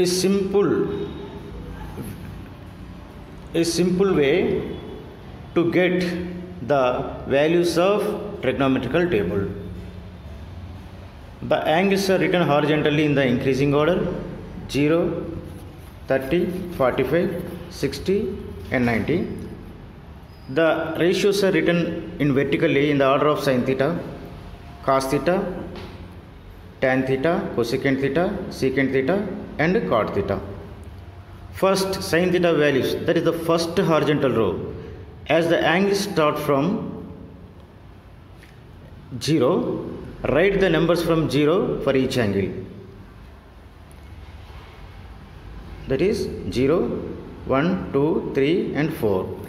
a simple a simple way to get the values of trigonometrical table. The angles are written horizontally in the increasing order 0, 30, 45, 60 and 90. The ratios are written in vertically in the order of sin theta, cos theta, tan theta, cosecant theta, secant theta and cot theta. First, sin theta values, that is the first horizontal row. As the angles start from 0, write the numbers from 0 for each angle. That is 0, 1, 2, 3 and 4.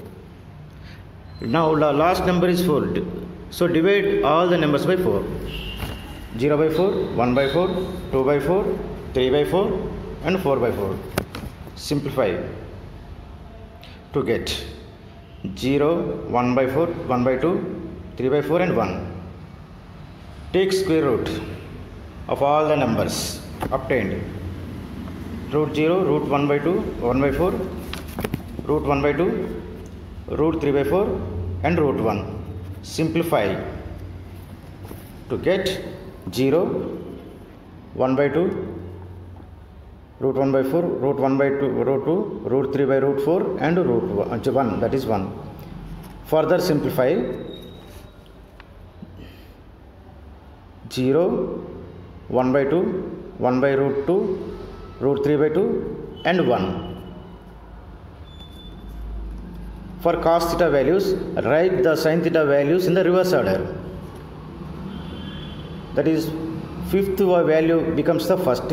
Now the last number is 4. So divide all the numbers by 4. 0 by 4, 1 by 4, 2 by 4, 3 by 4 and 4 by 4. Simplify to get 0, 1 by 4, 1 by 2, 3 by 4 and 1. Take square root of all the numbers obtained. Root 0, root 1 by 2, 1 by 4, root 1 by 2, root 3 by 4 and root 1. Simplify to get 0, 1 by 2, root 1 by 4, root 1 by 2, root 2, root 3 by root 4 and root 1, that is 1. Further simplify 0, 1 by 2, 1 by root 2, root 3 by 2 and 1. For cos theta values, write the sin theta values in the reverse order. That is, fifth value becomes the first,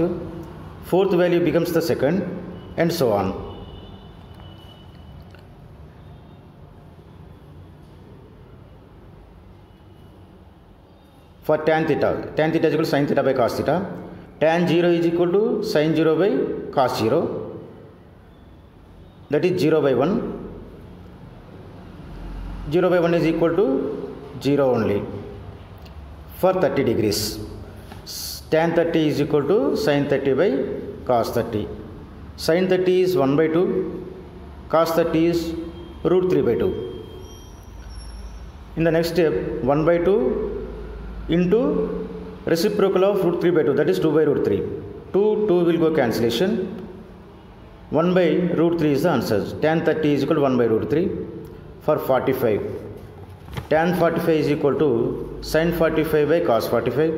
fourth value becomes the second and so on. For tan theta is equal to sin theta by cos theta. Tan 0 is equal to sin 0 by cos 0. That is 0 by 1. 0 by 1 is equal to 0 only. For 30 degrees, tan 30 is equal to sin 30 by cos 30. Sin 30 is 1 by 2. Cos 30 is root 3 by 2. In the next step, 1 by 2 into reciprocal of root 3 by 2, that is 2 by root 3. 2 will go cancellation. 1 by root 3 is the answer. Tan 30 is equal to 1 by root 3. For 45, tan 45 is equal to sin 45 by cos 45.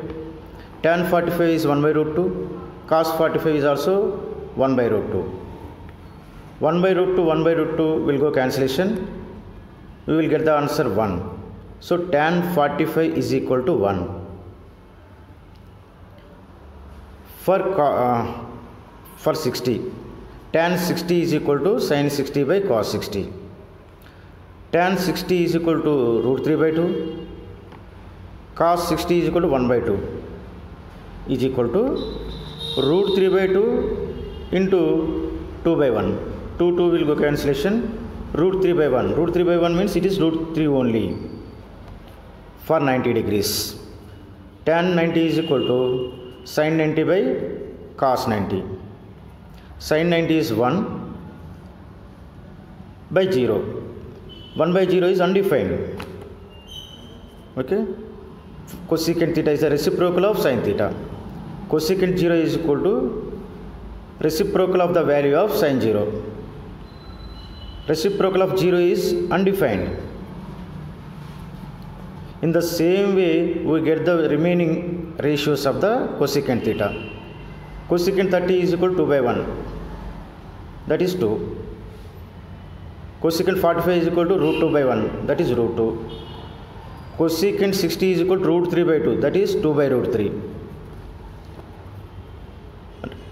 Tan 45 is 1 by root 2. Cos 45 is also 1 by root 2. 1 by root 2, 1 by root 2 will go cancellation. We will get the answer 1. So tan 45 is equal to 1. For 60, tan 60 is equal to sin 60 by cos 60. Tan 60 is equal to root 3 by 2. Cos 60 is equal to 1 by 2 is equal to root 3 by 2 into 2 by 1. 2 will go cancellation. Root 3 by 1. Root 3 by 1 means it is root 3 only. For 90 degrees, tan 90 is equal to sin 90 by cos 90. Sin 90 is 1 by 0. 1 by 0 is undefined. Okay. Cosecant theta is the reciprocal of sin theta. Cosecant 0 is equal to reciprocal of the value of sin 0. Reciprocal of 0 is undefined. In the same way, we get the remaining ratios of the cosecant theta. Cosecant 30 is equal to 2 by 1. That is 2. Cosecant 45 is equal to root 2 by 1. That is root 2. Cosecant 60 is equal to root 3 by 2. That is 2 by root 3.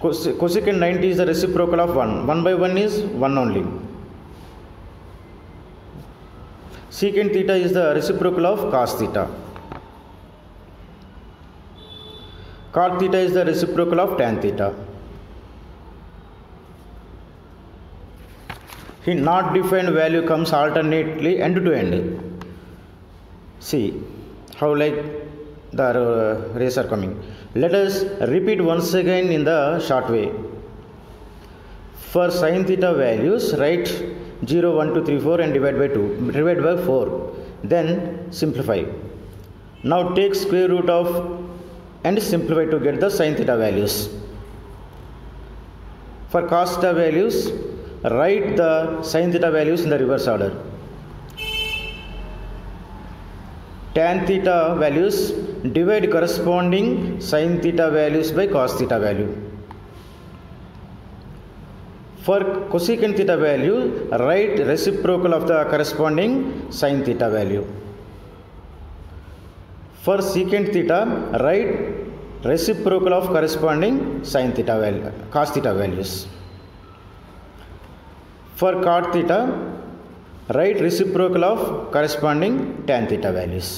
Cosecant 90 is the reciprocal of 1. 1 by 1 is 1 only. Secant theta is the reciprocal of cos theta. Cot theta is the reciprocal of tan theta. In not defined value comes alternately end to end. See how like the rays are coming. Let us repeat once again in the short way. For sin theta values, write 0, 1, 2, 3, 4 and divide by 2. Divide by 4. Then simplify. Now take square root of and simplify to get the sin theta values. For cos theta values, write the sin theta values in the reverse order. Tan theta values, divide corresponding sin theta values by cos theta value. For cosecant theta value, write reciprocal of the corresponding sin theta value. For secant theta, write reciprocal of corresponding sin theta value, cos theta values. For cot theta, write reciprocal of corresponding tan theta values.